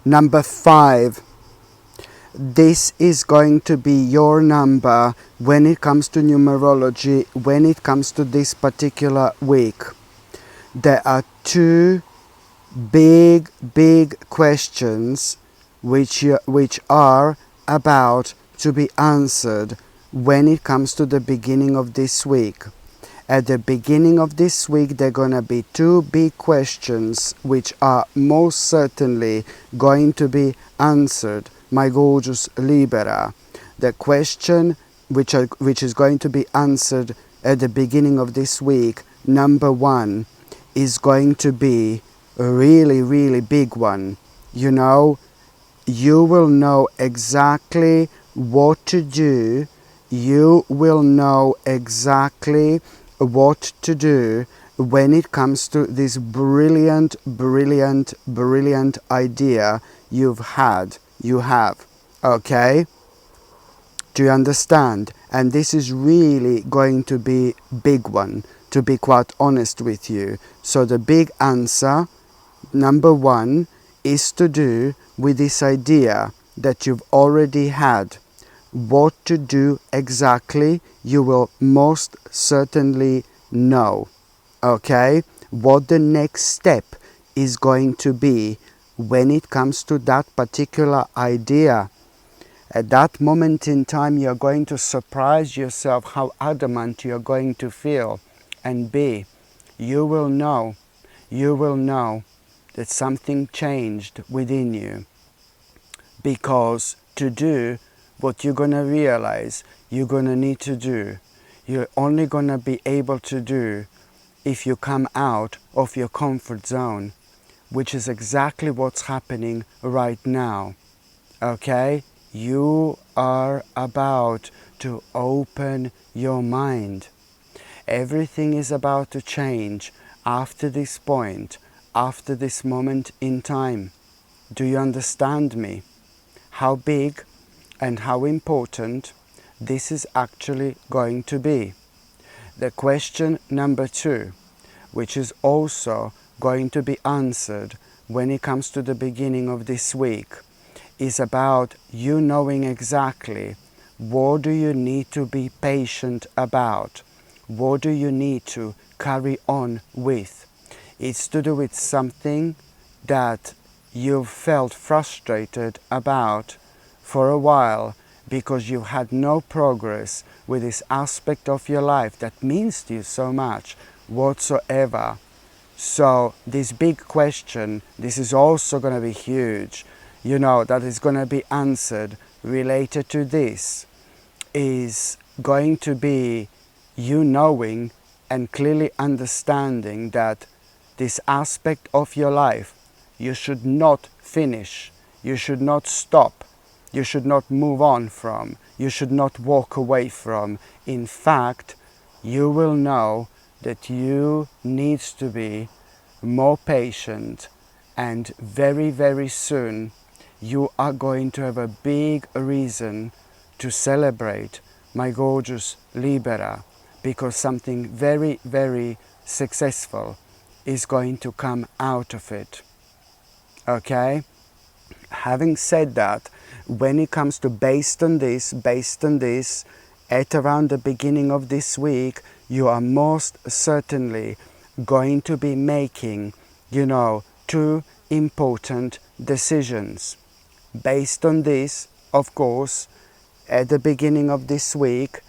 Number 5. This is going to be your number when it comes to numerology, when it comes to this particular week. There are two big questions which are about to be answered when it comes to the beginning of this week. At the beginning of this week, there are going to be two big questions which are most certainly going to be answered, my gorgeous Libra. The question which is going to be answered at the beginning of this week, number 1, is going to be a really big one. You know, you will know exactly what to do. You will know exactly what to do when it comes to this brilliant idea you have. Okay? Do you understand? And this is really going to be big one, to be quite honest with you. So the big answer, number 1, is to do with this idea that you've already had. What to do exactly, you will most certainly know. Okay? What the next step is going to be when it comes to that particular idea. At that moment in time, you're going to surprise yourself how adamant you're going to feel and be. You will know that something changed within you. Because to do what you're going to realize you're going to need to do, you're only going to be able to do if you come out of your comfort zone, which is exactly what's happening right now. Okay? You are about to open your mind. Everything is about to change after this point, after this moment in time. Do you understand me? How big and how important this is actually going to be. The question number 2, which is also going to be answered when it comes to the beginning of this week, is about you knowing exactly what do you need to be patient about, what do you need to carry on with. It's to do with something that you've felt frustrated about for a while because you had no progress with this aspect of your life that means to you so much whatsoever. So this big question, this is also going to be huge, you know, that is going to be answered related to this, is going to be you knowing and clearly understanding that this aspect of your life you should not finish, you should not stop, you should not move on from, you should not walk away from. In fact, you will know that you need to be more patient, and very soon you are going to have a big reason to celebrate, my gorgeous Libra, because something very successful is going to come out of it. Okay? Having said that, when it comes to based on this, at around the beginning of this week, you are most certainly going to be making, you know, 2 important decisions. Based on this, of course, at the beginning of this week,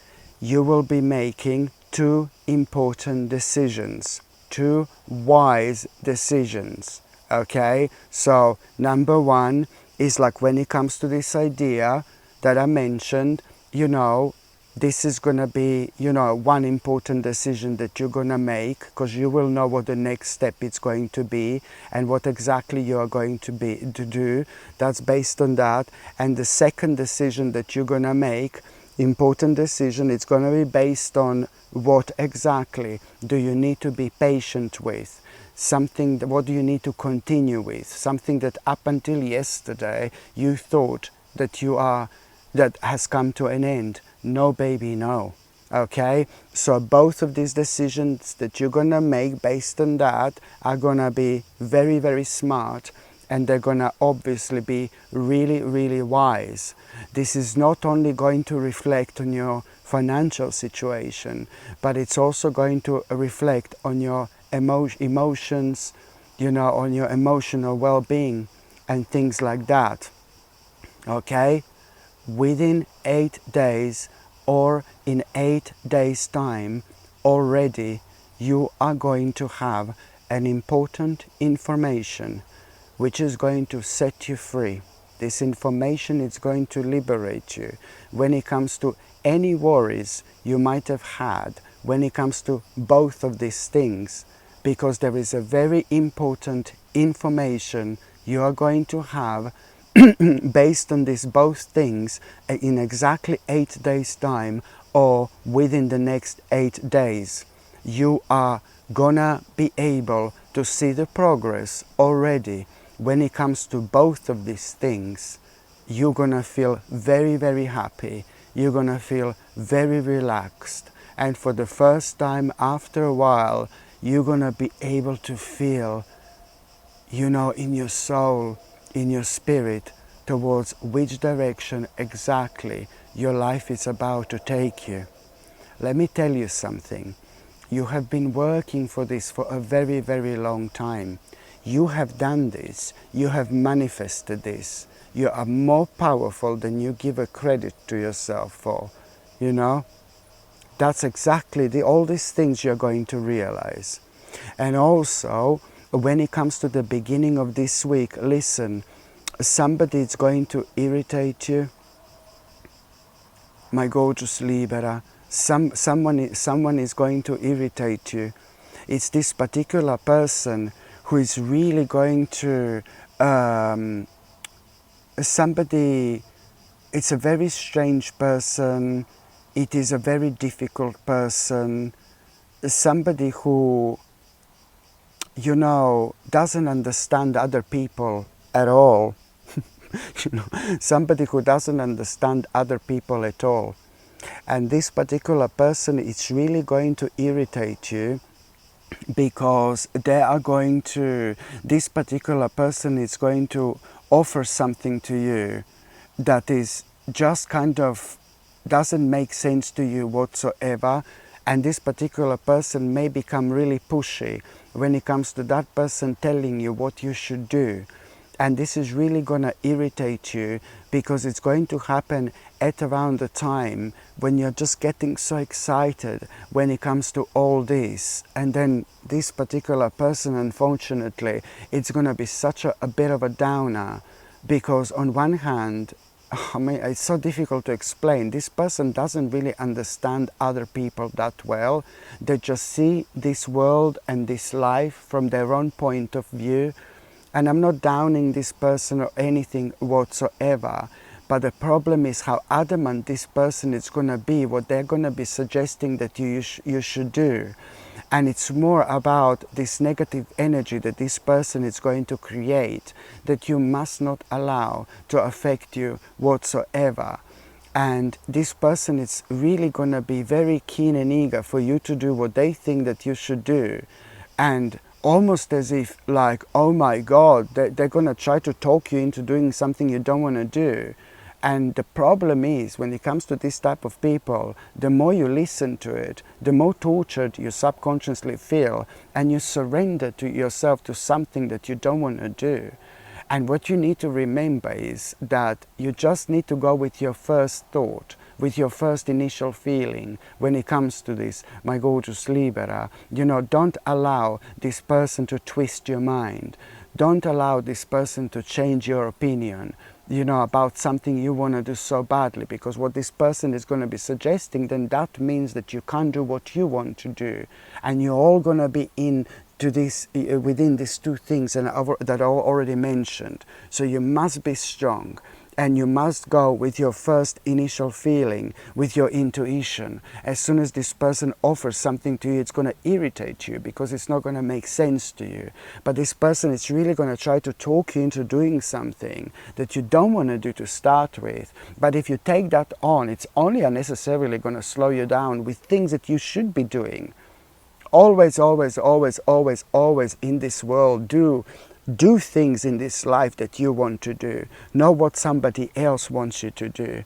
you will be making 2 important decisions, 2 wise decisions. Okay, so number 1 is like when it comes to this idea that I mentioned, you know, this is going to be, you know, one important decision that you're going to make, because you will know what the next step is going to be and what exactly you are going to do. That's based on that. And the second decision that you're going to make, important decision, it's going to be based on what exactly do you need to be patient with. Something, what do you need to continue with? Something that up until yesterday you thought that that has come to an end. No, baby, no. Okay? So both of these decisions that you're going to make based on that are going to be very smart and they're going to obviously be really, really wise. This is not only going to reflect on your financial situation, but it's also going to reflect on your emotions, you know, on your emotional well-being and things like that. Okay? Within 8 days or in 8 days' time, already you are going to have an important information which is going to set you free. This information is going to liberate you when it comes to any worries you might have had, when it comes to both of these things, because there is a very important information you are going to have based on these both things in exactly 8 days' time or within the next 8 days. You are gonna be able to see the progress already when it comes to both of these things. You're gonna feel very, very happy. You're gonna feel very relaxed. And for the first time after a while, you're gonna be able to feel, you know, in your soul, in your spirit, towards which direction exactly your life is about to take you. Let me tell you something. You have been working for this for a very, very long time. You have done this. You have manifested this. You are more powerful than you give a credit to yourself for. You know? That's exactly all these things you're going to realize. And also, when it comes to the beginning of this week, listen, somebody is going to irritate you. My gorgeous Libra, someone is going to irritate you. It's this particular person who is really going to, somebody, it's a very strange person, it is a very difficult person, somebody who, you know, doesn't understand other people at all. You know, somebody who doesn't understand other people at all. And this particular person is really going to irritate you because they are going to, this particular person is going to offer something to you that is just kind of doesn't make sense to you whatsoever. And this particular person may become really pushy when it comes to that person telling you what you should do. And this is really going to irritate you because it's going to happen at around the time when you're just getting so excited when it comes to all this. And then this particular person, unfortunately, it's going to be such a bit of a downer because on one hand, I mean, it's so difficult to explain. This person doesn't really understand other people that well. They just see this world and this life from their own point of view. And I'm not downing this person or anything whatsoever, but the problem is how adamant this person is going to be, what they're going to be suggesting that you should do. And it's more about this negative energy that this person is going to create that you must not allow to affect you whatsoever. And this person is really going to be very keen and eager for you to do what they think that you should do. And almost as if like, oh my God, they're going to try to talk you into doing something you don't want to do. And the problem is, when it comes to this type of people, the more you listen to it, the more tortured you subconsciously feel, and you surrender to yourself to something that you don't want to do. And what you need to remember is that you just need to go with your first thought, with your first initial feeling when it comes to this, my gorgeous Libra. You know, don't allow this person to twist your mind. Don't allow this person to change your opinion, you know, about something you want to do so badly, because what this person is going to be suggesting, then that means that you can't do what you want to do. And you're all going to be into this, within these two things that I already mentioned. So you must be strong. And you must go with your first initial feeling, with your intuition. As soon as this person offers something to you, it's going to irritate you because it's not going to make sense to you. But this person is really going to try to talk you into doing something that you don't want to do to start with. But if you take that on, it's only unnecessarily going to slow you down with things that you should be doing. Always, always, always, always, always in this world, do Do things in this life that you want to do, not what somebody else wants you to do.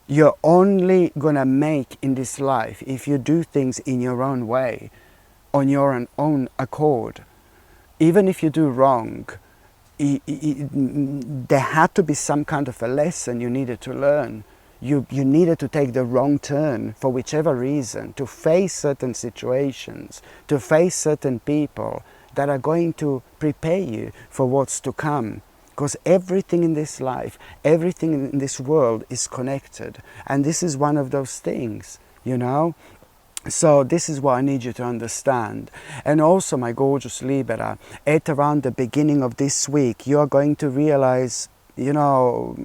You're only gonna make in this life if you do things in your own way, on your own accord. Even if you do wrong, there had to be some kind of a lesson you needed to learn. You needed to take the wrong turn for whichever reason, to face certain situations, to face certain people that are going to prepare you for what's to come. Because everything in this life, everything in this world is connected. And this is one of those things, you know. So this is what I need you to understand. And also, my gorgeous Libra, at around the beginning of this week, you are going to realize, you know,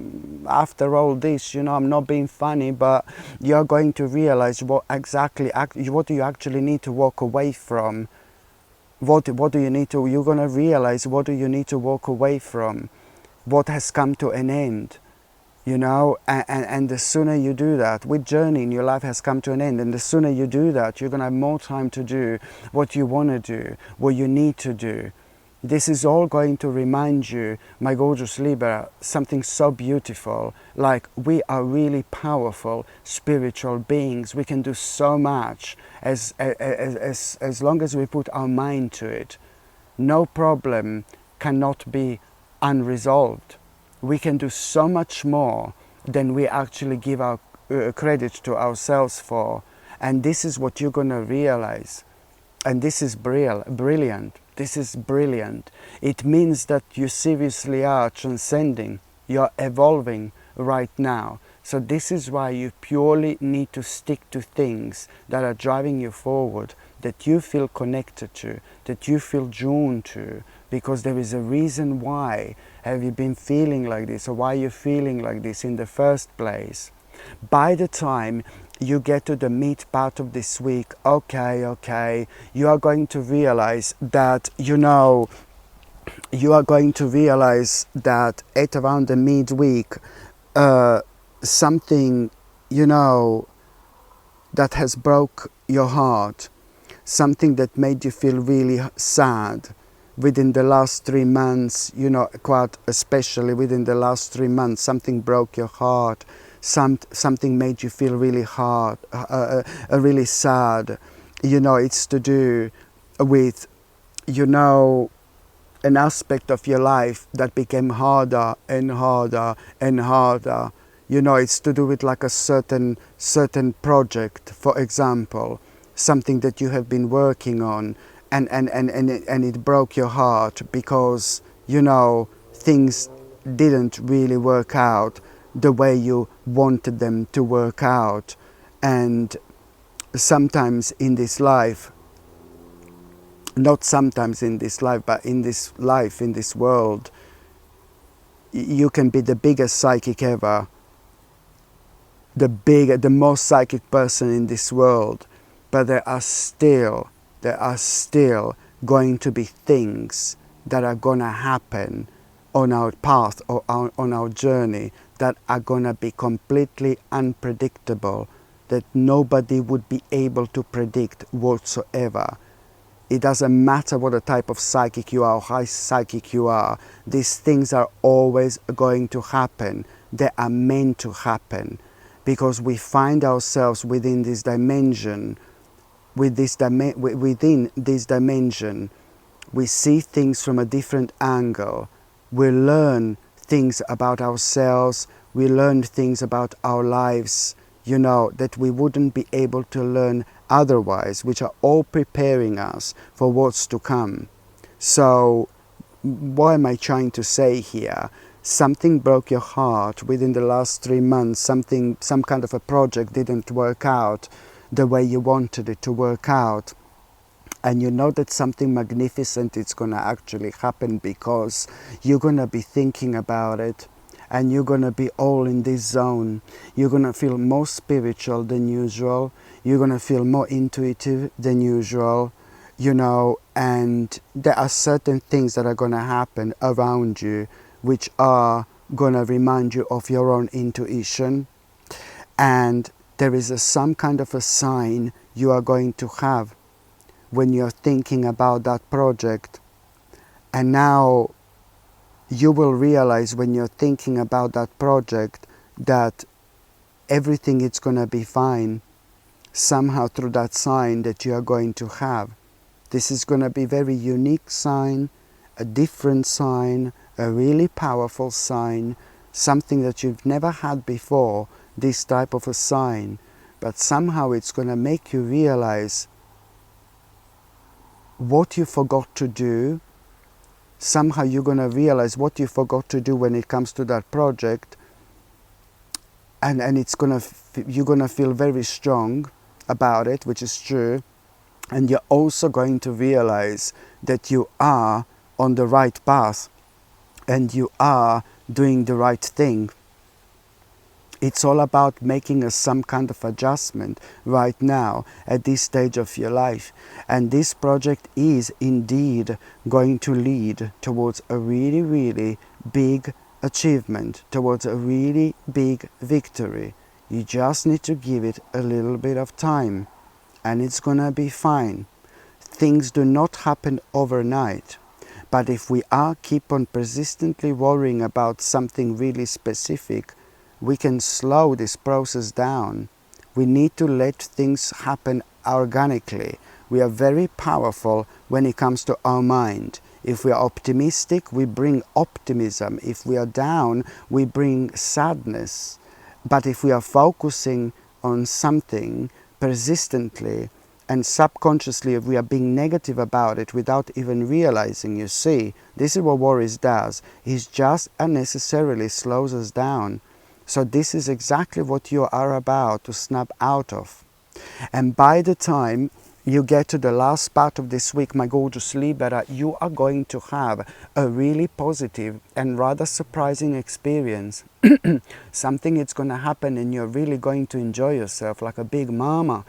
after all this, you know, I'm not being funny, but you're going to realize what do you actually need to walk away from. What do you need to, you're going to realize what do you need to walk away from. What has come to an end. You know, and the sooner you do that, with journey in your life has come to an end, and the sooner you do that, you're going to have more time to do what you want to do, what you need to do. This is all going to remind you, my gorgeous Libra, something so beautiful, like we are really powerful spiritual beings. We can do so much as long as we put our mind to it. No problem cannot be unresolved. We can do so much more than we actually give our credit to ourselves for. And this is what you're going to realize. And this is brilliant. This is brilliant. It means that you seriously are transcending. You're evolving right now. So this is why you purely need to stick to things that are driving you forward, that you feel connected to, that you feel drawn to, because there is a reason why have you been feeling like this, or why you're feeling like this in the first place. By the time you get to the meat part of this week, okay, you are going to realize that, you know, you are going to realize that at around the midweek, something, you know, that has broke your heart, something that made you feel really sad within the last 3 months, you know, quite especially within the last 3 months, something broke your heart, something made you feel really hard, really sad. You know, it's to do with, you know, an aspect of your life that became harder and harder and harder. You know, it's to do with like a certain project, for example, something that you have been working on, and it broke your heart because, you know, things didn't really work out the way you wanted them to work out. And sometimes in this life, not sometimes in this life, but in this life, in this world, you can be the biggest psychic ever, the most psychic person in this world, but there are still going to be things that are going to happen on our path or on our journey that are going to be completely unpredictable, that nobody would be able to predict whatsoever. It doesn't matter what the type of psychic you are or how psychic you are, these things are always going to happen. They are meant to happen because we find ourselves within this dimension. Within this dimension, we see things from a different angle. We learn things about ourselves, we learn things about our lives, you know, that we wouldn't be able to learn otherwise, which are all preparing us for what's to come. So, what am I trying to say here? Something broke your heart within the last 3 months, some kind of a project didn't work out the way you wanted it to work out. And you know that something magnificent is going to actually happen because you're going to be thinking about it and you're going to be all in this zone. You're going to feel more spiritual than usual. You're going to feel more intuitive than usual, you know, and there are certain things that are going to happen around you which are going to remind you of your own intuition. And there is some kind of a sign you are going to have when you're thinking about that project. And now you will realize when you're thinking about that project that everything is going to be fine somehow through that sign that you are going to have. This is going to be a very unique sign, a different sign, a really powerful sign, something that you've never had before, this type of a sign. But somehow it's going to make you realize what you forgot to do. Somehow you're going to realize what you forgot to do when it comes to that project, and it's going to you're going to feel very strong about it, which is true. And you're also going to realize that you are on the right path and you are doing the right thing. It's all about making some kind of adjustment right now at this stage of your life. And this project is indeed going to lead towards a really, really big achievement, towards a really big victory. You just need to give it a little bit of time and it's gonna be fine. Things do not happen overnight. But if we keep on persistently worrying about something really specific, we can slow this process down. We need to let things happen organically. We are very powerful when it comes to our mind. If we are optimistic, we bring optimism. If we are down, we bring sadness. But if we are focusing on something persistently and subconsciously, if we are being negative about it without even realizing, you see, this is what worries does. It just unnecessarily slows us down. So this is exactly what you are about to snap out of. And by the time you get to the last part of this week, my gorgeous Libra, you are going to have a really positive and rather surprising experience. Something is going to happen and you're really going to enjoy yourself like a big mama.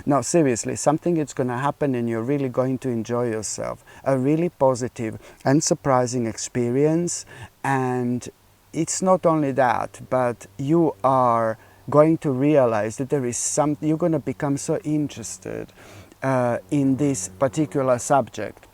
No, seriously, something is going to happen and you're really going to enjoy yourself. A really positive and surprising experience. And it's not only that, but you are going to realize that there is something, you're going to become so interested in this particular subject.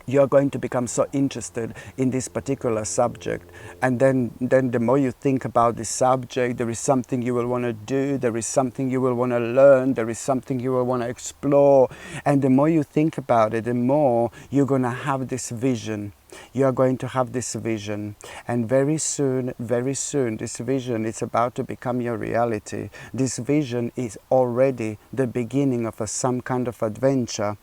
You're going to become so interested in this particular subject, and then the more you think about this subject, there is something you will want to do, there is something you will want to learn, there is something you will want to explore, and the more you think about it, the more you're going to have this vision. You are going to have this vision, and very soon, this vision is about to become your reality. This vision is already the beginning of some kind of adventure.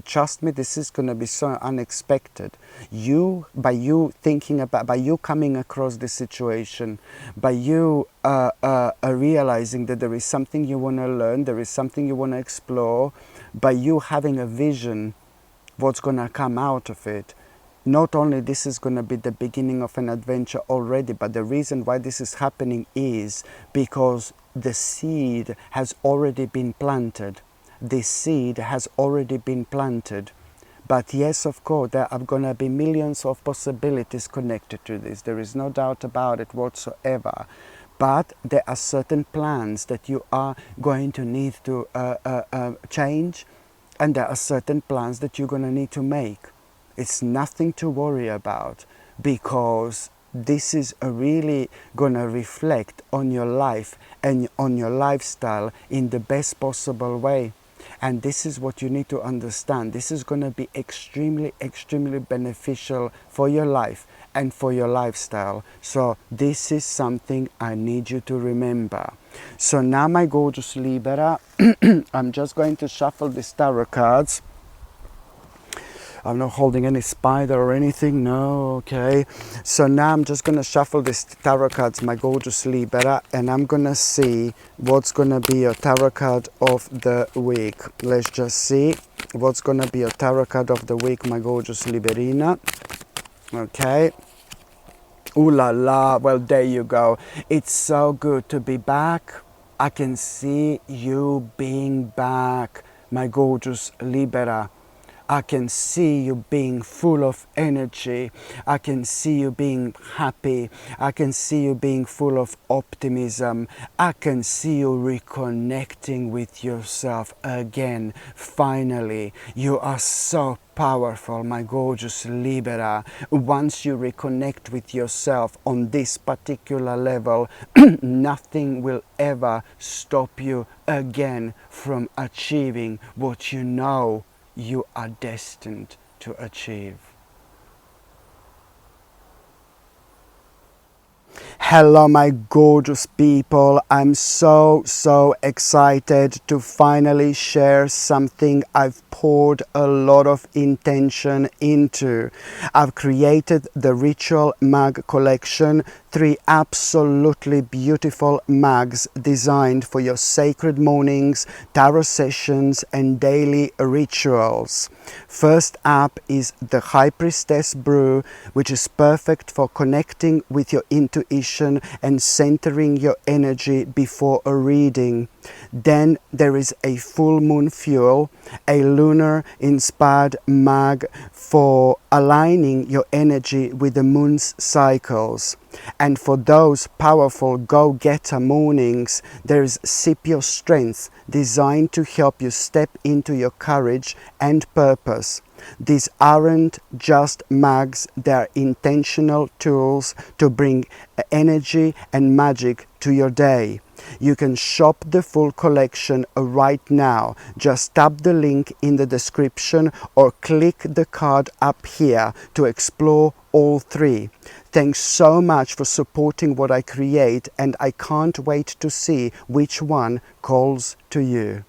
Trust me, this is going to be so unexpected. By you coming across this situation, by you realizing that there is something you want to learn, there is something you want to explore, by you having a vision, what's going to come out of it. Not only this is going to be the beginning of an adventure already, but the reason why this is happening is because the seed has already been planted. This seed has already been planted. But yes, of course, there are going to be millions of possibilities connected to this. There is no doubt about it whatsoever. But there are certain plans that you are going to need to change, and there are certain plans that you're going to need to make. It's nothing to worry about, because this is really going to reflect on your life and on your lifestyle in the best possible way. And this is what you need to understand. This is going to be extremely, extremely beneficial for your life and for your lifestyle. So this is something I need you to remember. So now, my gorgeous Libra, I'm just going to shuffle these tarot cards. I'm not holding any spider or anything, no, okay. So now I'm just going to shuffle these tarot cards, my gorgeous Libra, and I'm going to see what's going to be your tarot card of the week. Let's just see what's going to be your tarot card of the week, my gorgeous Liberina. Okay. Ooh la la, well, there you go. It's so good to be back. I can see you being back, my gorgeous Libra. I can see you being full of energy. I can see you being happy. I can see you being full of optimism. I can see you reconnecting with yourself again. Finally, you are so powerful, my gorgeous Libra. Once you reconnect with yourself on this particular level, nothing will ever stop you again from achieving what you know you are destined to achieve. Hello my gorgeous people, I'm so excited to finally share something I've poured a lot of intention into. I've created the Ritual Mug collection, 3 absolutely beautiful mugs designed for your sacred mornings, tarot sessions and daily rituals. First up is the High Priestess Brew, which is perfect for connecting with your intuition and centering your energy before a reading. Then there is a Full Moon Fuel, a lunar inspired mug for aligning your energy with the moon's cycles. And for those powerful go-getter mornings, there is Sip Your Strength, designed to help you step into your courage and purpose. These aren't just mugs, they're intentional tools to bring energy and magic to your day. You can shop the full collection right now. Just tap the link in the description or click the card up here to explore all 3. Thanks so much for supporting what I create, and I can't wait to see which one calls to you.